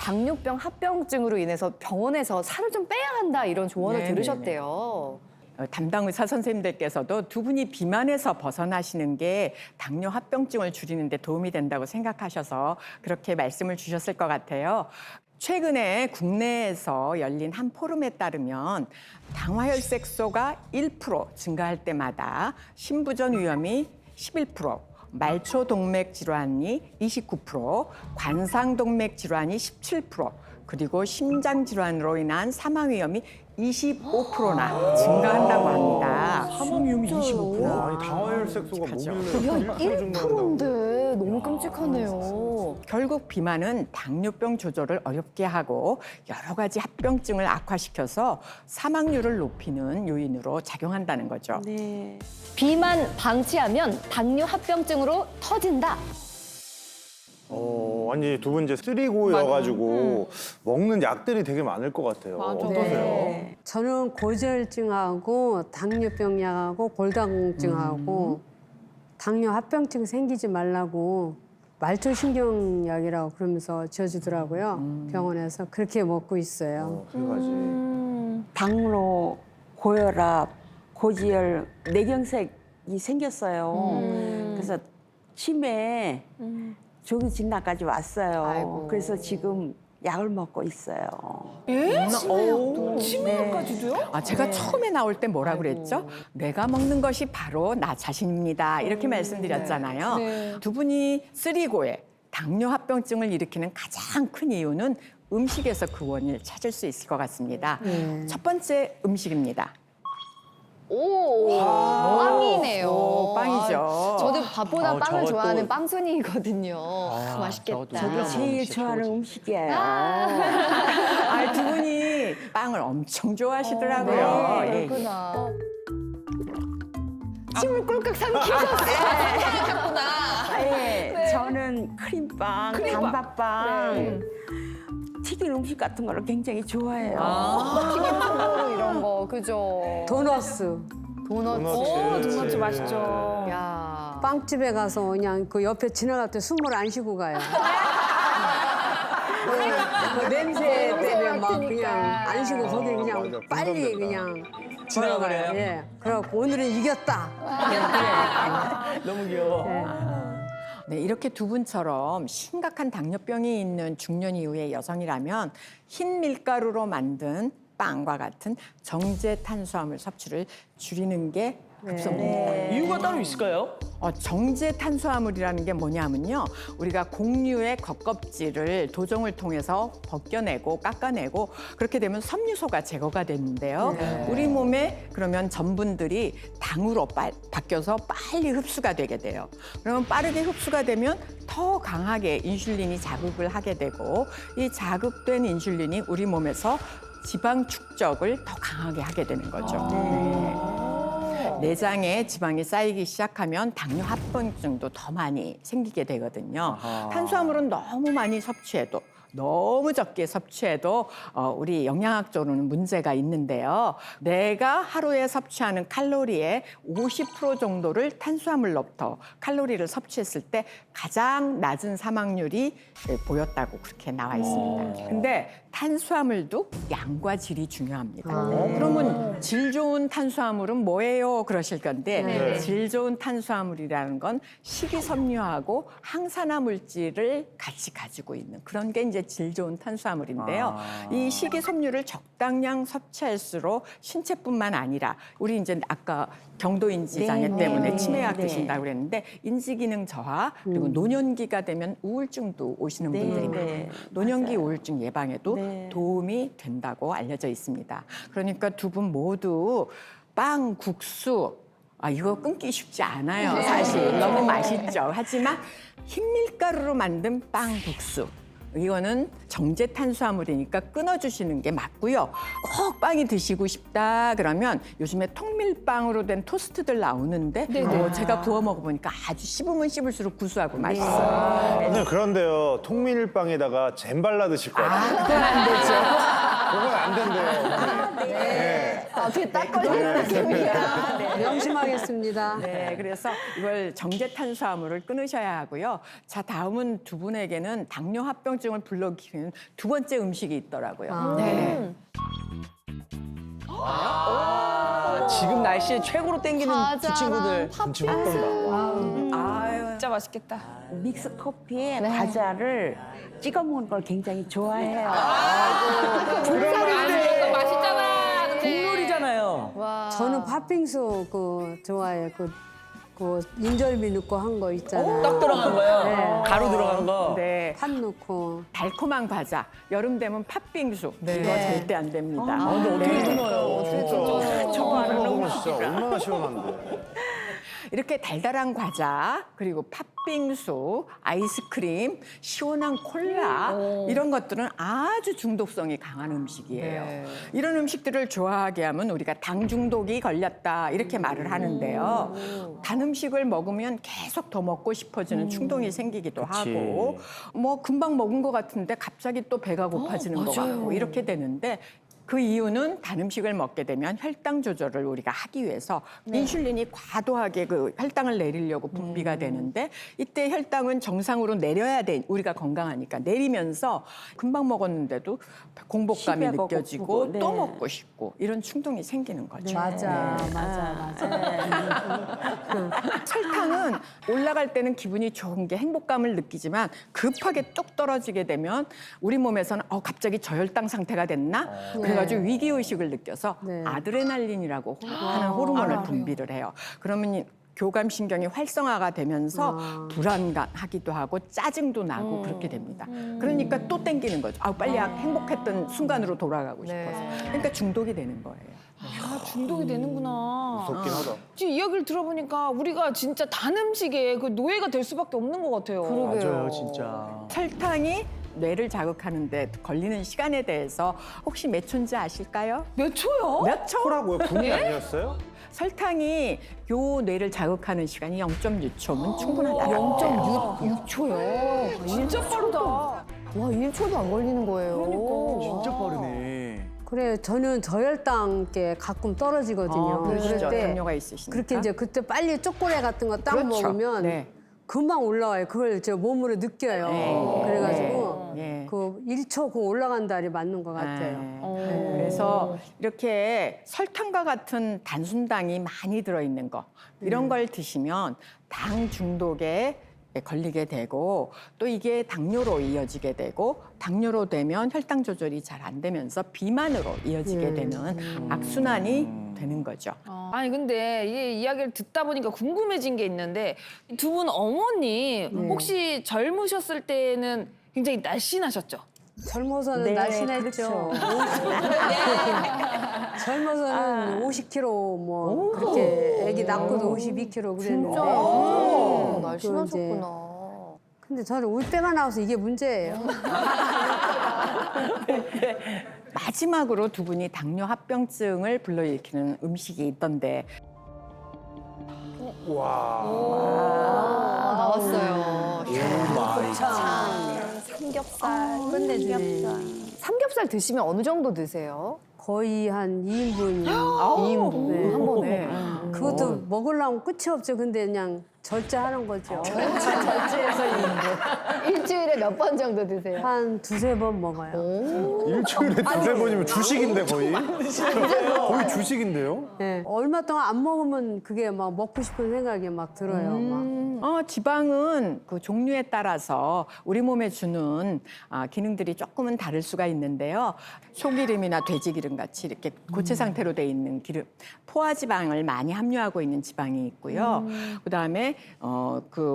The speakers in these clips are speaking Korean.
당뇨병 합병증으로 인해서 병원에서 살을 좀 빼야 한다 이런 조언을 네네네. 들으셨대요. 담당 의사 선생님들께서도 두 분이 비만에서 벗어나시는 게 당뇨 합병증을 줄이는 데 도움이 된다고 생각하셔서 그렇게 말씀을 주셨을 것 같아요. 최근에 국내에서 열린 한 포럼에 따르면 당화혈색소가 1% 증가할 때마다 심부전 위험이 11%, 말초동맥 질환이 29%, 관상동맥 질환이 17%, 그리고 심장 질환으로 인한 사망 위험이 25%나 증가한다고 합니다. 사망 위험이 25%. 아니 당화혈색소가 끔찍하죠. 뭐길래 한 1% 증가한다고. 1%인데 너무 끔찍하네요. 결국 비만은 당뇨병 조절을 어렵게 하고 여러 가지 합병증을 악화시켜서 사망률을 높이는 요인으로 작용한다는 거죠. 네. 비만 방치하면 당뇨 합병증으로 터진다. 아니 두 분 이제 쓰리고여가지고 먹는 약들이 되게 많을 것 같아요. 어떠세요? 네. 저는 고지혈증하고 당뇨병 약하고 골다공증하고 당뇨 합병증 생기지 말라고 말초신경약이라고 그러면서 지어주더라고요. 병원에서 그렇게 먹고 있어요. 세 가지. 당로, 고혈압, 고지혈, 뇌경색이 생겼어요. 그래서 치매에 조기 진단까지 왔어요. 아이고. 그래서 지금 약을 먹고 있어요. 치매약까지도요? 제가 처음에 나올 때 뭐라 그랬죠? 내가 먹는 것이 바로 나 자신입니다. 이렇게 말씀드렸잖아요. 네. 두 분이 쓰리고에 당뇨 합병증을 일으키는 가장 큰 이유는 음식에서 그 원인을 찾을 수 있을 것 같습니다. 첫 번째 음식입니다. 오, 빵이네요. 오, 빵이죠. 저도 밥보다 아우, 빵을 저것도- 좋아하는 빵순이거든요. 맛있겠다. 저도 제일 좋아하는 음식이에요. 두 분이 빵을 엄청 좋아하시더라고요. 네, 예. 그렇구나. 침을 꿀꺽 삼키셨구나. 네. 저는 크림빵, 단팥빵, 네. 튀긴 음식 같은 거를 굉장히 좋아해요. 튀김 통으로 이런 거, 그죠? 도너스. 도넛. 도넛 맛있죠. 야. 빵집에 가서 그냥 그 옆에 지나갈 때 숨을 안 쉬고 가요. 그 냄새 때문에 막 그냥 안 쉬고 거기 그냥 맞아. 빨리 공감된다. 그냥 지나가래요? 걸어가요. 예. 그래갖고 오늘은 이겼다. 너무 귀여워. 네, 이렇게 두 분처럼 심각한 당뇨병이 있는 중년 이후의 여성이라면 흰 밀가루로 만든 빵과 같은 정제 탄수화물 섭취를 줄이는 게 급선무입니다. 이유가 따로 있을까요? 정제 탄수화물이라는 게 뭐냐면요. 우리가 곡류의 겉껍질을 도정을 통해서 벗겨내고 깎아내고 그렇게 되면 섬유소가 제거가 되는데요. 우리 몸에 그러면 전분들이 당으로 바뀌어서 빨리 흡수가 되게 돼요. 그러면 빠르게 흡수가 되면 더 강하게 인슐린이 자극을 하게 되고 이 자극된 인슐린이 우리 몸에서 지방 축적을 더 강하게 하게 되는 거죠. 내장에 지방이 쌓이기 시작하면 당뇨 합병증도 더 많이 생기게 되거든요. 탄수화물은 너무 많이 섭취해도 너무 적게 섭취해도 우리 영양학적으로는 문제가 있는데요. 내가 하루에 섭취하는 칼로리의 50% 정도를 탄수화물로부터 칼로리를 섭취했을 때 가장 낮은 사망률이 보였다고 그렇게 나와 있습니다. 근데 탄수화물도 양과 질이 중요합니다. 그러면 질 좋은 탄수화물은 뭐예요? 그러실 건데 질 좋은 탄수화물이라는 건 식이섬유하고 항산화 물질을 같이 가지고 있는 그런 게 이제 질 좋은 탄수화물인데요. 이 식이섬유를 적당량 섭취할수록 신체뿐만 아니라 우리 이제 아까 경도인지 장애 때문에 치매약 드신다고 그랬는데 인지기능 저하 그리고 노년기가 되면 우울증도 오시는 분들이 많아요. 노년기 우울증 예방에도 도움이 된다고 알려져 있습니다. 그러니까 두 분 모두 빵, 국수 이거 끊기 쉽지 않아요. 사실 너무 맛있죠. 하지만 흰밀가루로 만든 빵, 국수 이거는 정제 탄수화물이니까 끊어주시는 게 맞고요. 꼭 빵이 드시고 싶다 그러면 요즘에 통밀빵으로 된 토스트들 나오는데 제가 구워 먹어보니까 아주 씹으면 씹을수록 구수하고 맛있어요. 선생님 그런데요 통밀빵에다가 잼 발라 드실 거 같아요. 그건 안 되죠. 그건 안 된대요. 네. 어떻게 딱 걸리는 느낌이야. 명심하겠습니다. 네, 그래서 이걸 정제 탄수화물을 끊으셔야 하고요. 자, 다음은 두 분에게는 당뇨 합병증을 불러일으키는 두 번째 음식이 있더라고요. 네. 지금 날씨에 최고로 땡기는 두 친구들. 김치 확 떤다. 아유, 진짜 맛있겠다. 믹스 커피에 과자를 찍어 먹는 걸 굉장히 좋아해요. 이거 맛있잖아. 근데. 국룰이잖아요. 저는 팥빙수 좋아해요. 그 인절미 넣고 한 거 있잖아요. 떡 들어간 거요. 네. 가루 들어간 거. 네. 팥 넣고. 달콤한 과자. 여름 되면 팥빙수. 이거 절대 안 됩니다. 근데 어떻게 끊어요? 진짜. 저거 먹으면 진짜 얼마나 시원한데. 이렇게 달달한 과자, 그리고 팥빙수, 아이스크림, 시원한 콜라 이런 것들은 아주 중독성이 강한 음식이에요. 이런 음식들을 좋아하게 하면 우리가 당 중독이 걸렸다 이렇게 말을 하는데요. 단 음식을 먹으면 계속 더 먹고 싶어지는 충동이 생기기도 하고 뭐 금방 먹은 것 같은데 갑자기 또 배가 고파지는 것 같고 이렇게 되는데 그 이유는 단 음식을 먹게 되면 혈당 조절을 우리가 하기 위해서 인슐린이 과도하게 그 혈당을 내리려고 분비가 되는데 이때 혈당은 정상으로 내려야 돼. 우리가 건강하니까 내리면서 금방 먹었는데도 공복감이 시배가 느껴지고 고프고, 네. 또 먹고 싶고 이런 충동이 생기는 거죠. 맞아. 설탕은 올라갈 때는 기분이 좋은 게 행복감을 느끼지만 급하게 뚝 떨어지게 되면 우리 몸에서는 갑자기 저혈당 상태가 됐나? 그래가지고 위기의식을 느껴서 네. 아드레날린이라고 하는 호르몬을 분비를 해요. 그러면 교감신경이 활성화가 되면서 불안하기도 하고 짜증도 나고 그렇게 됩니다. 그러니까 또 땡기는 거죠. 빨리 행복했던 순간으로 돌아가고 싶어서. 그러니까 중독이 되는 거예요. 아, 중독이 되는구나. 무섭긴 하다. 지금 이야기를 들어보니까 우리가 진짜 단 음식에 그 노예가 될 수밖에 없는 것 같아요. 맞아요, 진짜. 설탕이 뇌를 자극하는데 걸리는 시간에 대해서 혹시 몇 초인지 아실까요? 몇 초요? 몇 초? 초라고요? 분이 아니었어요? 설탕이 요 뇌를 자극하는 시간이 0.6초면 충분하다. 0.6초요. 진짜 빠르다. 와, 1초도 안 걸리는 거예요. 진짜 빠르네. 그래, 저는 저혈당 게 가끔 떨어지거든요. 그러시죠. 그럴 때 당뇨가 있으시니까. 그렇게 이제 그때 빨리 초콜릿 같은 거 딱 그렇죠. 먹으면 네. 금방 올라와요. 그걸 제 몸으로 느껴요. 네. 그래가지고 네. 그 1초 그 올라간 달이 맞는 것 같아요. 네. 그래서 이렇게 설탕과 같은 단순당이 많이 들어있는 거 이런 걸 드시면 당 중독에 걸리게 되고 또 이게 당뇨로 이어지게 되고 당뇨로 되면 혈당 조절이 잘 안 되면서 비만으로 이어지게 되는 악순환이 되는 거죠. 아니 근데 이 이야기를 듣다 보니까 궁금해진 게 있는데 두 분 어머니 혹시 젊으셨을 때는 굉장히 날씬하셨죠? 젊어서는 네, 날씬했죠. 젊어서는 50kg 뭐 그렇게 아기 낳고도 52kg 그랬는데 날씬하셨구나. 근데 저는 울 때가 나와서 이게 문제예요. 마지막으로 두 분이 당뇨 합병증을 불러일으키는 음식이 있던데 나왔어요. 삼겹살. 끝내주네. 삼겹살 드시면 어느 정도 드세요? 거의 한 2인분. 2인분. 네. 한 번에. 네. 그것도 먹으려면 끝이 없죠. 근데 그냥 절제하는 거죠. 일주일에 몇 번 정도 드세요? 한 두세 번 먹어요. 일주일에 두세 번이면 주식인데 거의? 거의 주식인데요? 네. 얼마 동안 안 먹으면 그게 막 먹고 싶은 생각이 막 들어요. 막. 지방은 그 종류에 따라서 우리 몸에 주는 기능들이 조금은 다를 수가 있는데요. 소기름이나 돼지기름 같이 이렇게 고체 상태로 돼 있는 기름, 포화지방을 많이 함유하고 있는 지방이 있고요. 그다음에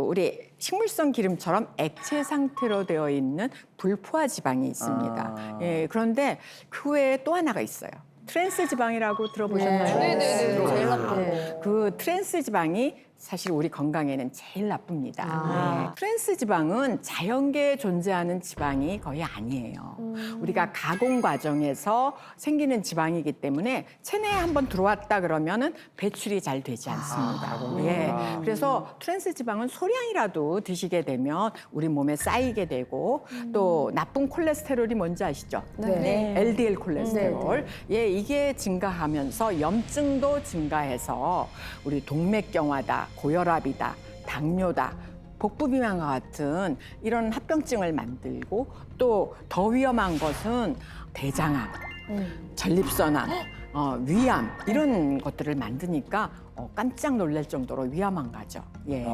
우리 식물성 기름처럼 액체 상태로 되어 있는 불포화 지방이 있습니다. 예, 그런데 그 외에 또 하나가 있어요. 트랜스 지방이라고 들어보셨나요? 네네네. 제일 나쁜 거. 네. 그 트랜스 지방이 사실 우리 건강에는 제일 나쁩니다. 네. 트랜스 지방은 자연계에 존재하는 지방이 거의 아니에요. 우리가 가공 과정에서 생기는 지방이기 때문에 체내에 한번 들어왔다 그러면은 배출이 잘 되지 않습니다. 예. 그래서 트랜스 지방은 소량이라도 드시게 되면 우리 몸에 쌓이게 되고 또 나쁜 콜레스테롤이 뭔지 아시죠? 네. LDL 콜레스테롤. 예, 이게 증가하면서 염증도 증가해서 우리 동맥경화다, 고혈압이다, 당뇨다, 복부비만과 같은 이런 합병증을 만들고 또 더 위험한 것은 대장암, 전립선암, 위암 이런 것들을 만드니까 깜짝 놀랄 정도로 위험한 거죠. 예.